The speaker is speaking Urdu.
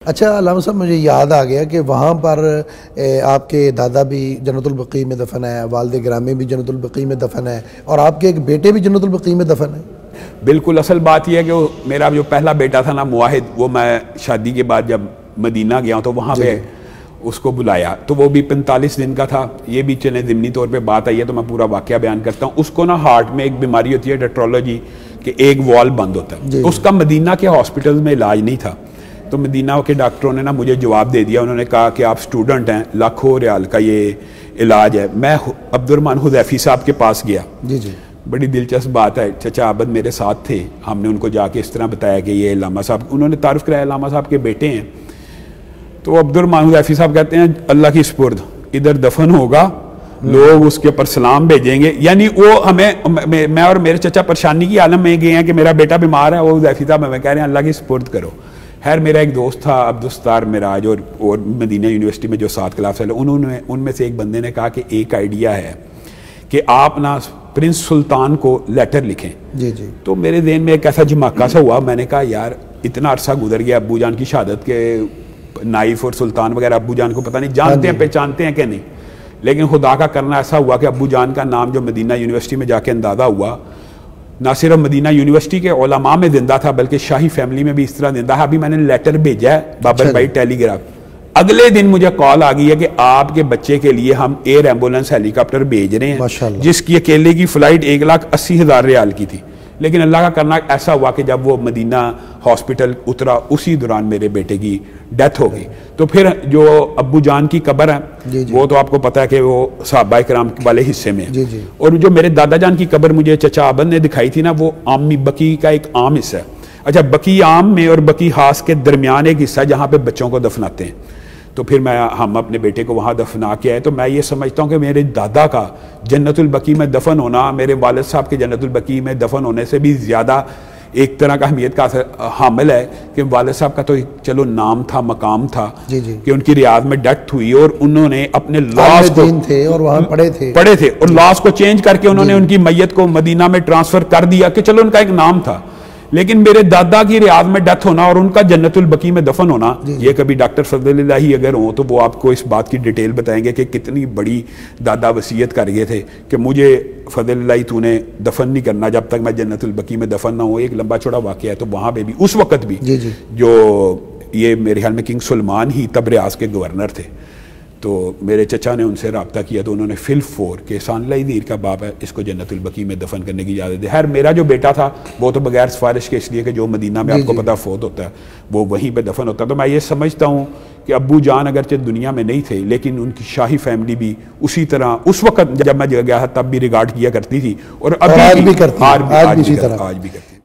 اچھا علامہ صاحب مجھے یاد آ گیا کہ وہاں پر آپ کے دادا بھی جنت البقیع میں دفن ہے، والد گرامی بھی جنت البقیع میں دفن ہے، اور آپ کے ایک بیٹے بھی جنت البقیع میں دفن ہے۔ بالکل، اصل بات یہ ہے کہ میرا جو پہلا بیٹا تھا نا معاہد، وہ میں شادی کے بعد جب مدینہ گیا ہوں تو وہاں پہ اس کو بلایا، تو وہ بھی 45 دن کا تھا۔ یہ بھی چلیں ضمنی طور پہ بات آئی ہے تو میں پورا واقعہ بیان کرتا ہوں۔ اس کو نا ہارٹ میں ایک بیماری ہوتی ہے ڈیٹرولوجی، کہ ایک وال بند ہوتا ہے، اس کا مدینہ کے ہاسپٹل میں علاج نہیں تھا، تو مدینہ کے ڈاکٹروں نے نا مجھے جواب دے دیا، انہوں نے کہا کہ آپ سٹوڈنٹ ہیں، لاکھوں ریال کا یہ علاج ہے۔ میں عبد الرحمن حذیفی صاحب کے پاس گیا، بڑی دلچسپ بات ہے، چچا عابد میرے ساتھ تھے، ہم نے ان کو جا کے اس طرح بتایا کہ یہ علامہ صاحب، انہوں نے تعارف کرایا علامہ صاحب کے بیٹے ہیں۔ تو عبد الرحمن حذیفی صاحب کہتے ہیں اللہ کی سپرد، ادھر دفن ہوگا، لوگ اس کے اوپر سلام بھیجیں گے، یعنی وہ ہمیں، میں اور میرے چچا پریشانی کی عالم میں گئے ہیں کہ میرا بیٹا بیمار ہے، وہ حذیفی صاحب ہمیں کہہ رہے ہیں اللہ کی سپرد کرو۔ خیر میرا ایک دوست تھا عبدالستار معراج، اور مدینہ یونیورسٹی میں جو 7 کلاس والے، ان میں سے ایک بندے نے کہا کہ ایک آئیڈیا ہے کہ آپ نا پرنس سلطان کو لیٹر لکھیں۔ تو میرے ذہن میں ایک ایسا جھماکہ سا ہوا، میں نے کہا یار اتنا عرصہ گزر گیا ابو جان کی شہادت کے، نائف اور سلطان وغیرہ ابو جان کو پتہ نہیں جانتے ہیں پہچانتے ہیں کہ نہیں، لیکن خدا کا کرنا ایسا ہوا کہ ابو جان کا نام جو مدینہ یونیورسٹی میں جا کے اندازہ ہوا، نہ صرف مدینہ یونیورسٹی کے علماء میں زندہ تھا بلکہ شاہی فیملی میں بھی اس طرح زندہ ہے۔ ابھی میں نے لیٹر بھیجا ہے بابر بھائی ٹیلی گراف، اگلے دن مجھے کال آ گئی ہے کہ آپ کے بچے کے لیے ہم ایئر ایمبولینس ہیلی کاپٹر بھیج رہے ہیں، جس کی اکیلے کی فلائٹ 1,80,000 ریال کی تھی۔ لیکن اللہ کا کرنا ایسا ہوا کہ جب وہ مدینہ ہاسپٹل اترا اسی دوران میرے بیٹے کی ڈیتھ ہو گئی۔ تو پھر جو ابو جان کی قبر ہے وہ تو آپ کو پتا ہے کہ وہ صحابہ کرام والے حصے میں ہے، اور جو میرے دادا جان کی قبر مجھے چچا عابد نے دکھائی تھی نا، وہ عامی بقی کا ایک عام حصہ ہے۔ اچھا، بقی عام میں اور بقی خاص کے درمیان ایک حصہ ہے جہاں پہ بچوں کو دفناتے ہیں، تو پھر ہم اپنے بیٹے کو وہاں دفنا کے آئے۔ تو میں یہ سمجھتا ہوں کہ میرے دادا کا جنت البقیع میں دفن ہونا میرے والد صاحب کے جنت البقیع میں دفن ہونے سے بھی زیادہ ایک طرح کا اہمیت کا حامل ہے، کہ والد صاحب کا تو چلو نام تھا، مقام تھا کہ ان کی ریاض میں ڈیتھ ہوئی، اور انہوں نے اپنے لاس کو تھے اور وہاں پڑے تھے اور لاس کو چینج کر کے انہوں نے ان کی میت کو مدینہ میں ٹرانسفر کر دیا، کہ چلو ان کا ایک نام تھا۔ لیکن میرے دادا کی ریاض میں ڈیتھ ہونا اور ان کا جنت البقیع میں دفن ہونا، یہ کبھی ڈاکٹر فضل اللہ ہی اگر ہوں تو وہ آپ کو اس بات کی ڈیٹیل بتائیں گے کہ کتنی بڑی دادا وصیت کر گئے تھے کہ مجھے فضل اللہ تو نے دفن نہیں کرنا جب تک میں جنت البقیع میں دفن نہ ہوں۔ ایک لمبا چوڑا واقعہ ہے۔ تو وہاں پہ بھی اس وقت بھی جو یہ میرے خیال میں کنگ سلمان ہی تب ریاض کے گورنر تھے، تو میرے چچا نے ان سے رابطہ کیا تو انہوں نے فل فور کہ ثان دیر کا باپ ہے، اس کو جنت البقیع میں دفن کرنے کی اجازت دی۔ خیر میرا جو بیٹا تھا وہ تو بغیر سفارش کے، اس لیے کہ جو مدینہ میں آپ کو پتہ فوت ہوتا ہے وہ وہیں پہ دفن ہوتا ہے۔ تو میں یہ سمجھتا ہوں کہ ابو جان اگرچہ دنیا میں نہیں تھے لیکن ان کی شاہی فیملی بھی اسی طرح اس وقت جب میں گیا تھا تب بھی ریگارڈ کیا کرتی تھی، اور ابھی بھی کرتی ہے، آج بھی کرتی ہے۔